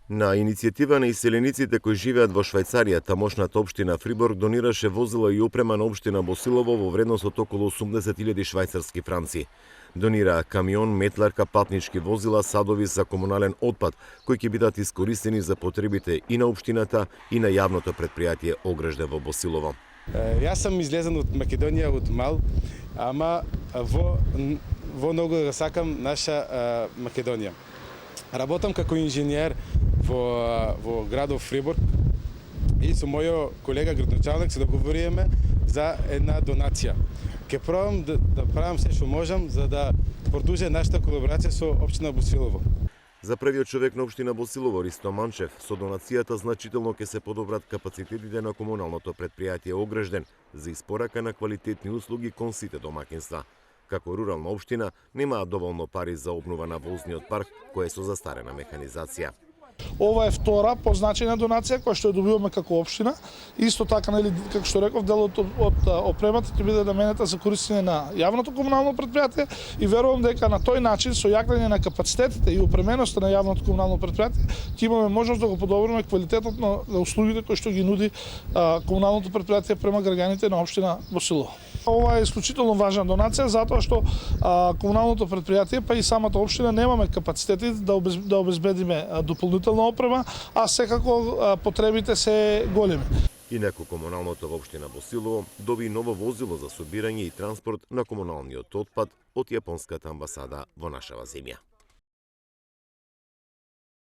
На иницијатива на иселениците кои живеат во Швајцарија, тамошната општина Фриборг донираше возила и опрема на општина Босилово во вредност од околу 80.000 швајцарски франци. Донираа камион, метларка, патнички возила, садови за комунален отпад, кои ќе бидат искористени за потребите и на општината и на јавното претпријатие Огражде во Босилово. Јас сам излезен од Македонија од мал, ама во многу да сакам наша Македонија. Работам како инженер во градов Фриборг и со мојот колега градоначалник се договориме за една донација. Ке пробам да правам се што можам за да продолжи нашата колаборација со општина Босилово. За првиот човек на општина Босилово, Ристо Манчев, со донацијата значително ќе се подобрат капацитетите на комуналното претпријатие Огражден за испорака на квалитетни услуги кон сите домакинства. Како рурална општина, немаат доволно пари за обнова на возниот парк, кој е со застарена механизација. Ова е втора по значајна донација која што ја добиваме како општина. Исто така, како што реков, делот од опремата ќе биде наменета за користење на јавното комунално претпријатие и верувам дека на тој начин со јакнење на капацитетите и опременоста на јавното комунално претпријатие ќе имаме можност да го подобриме квалитетот на услугите кои што ги нуди комуналното претпријатие према граѓаните на општина Босилово. Ова е исклучително важна донација затоа што комуналното претпријатие па и самата општина немаме капацитети да обезбедиме дополнителна опрема, а секако потребите се големи. Инаку комуналното во општина Босилово доби ново возило за собирање и транспорт на комуналниот отпад од јапонската амбасада во нашава земја.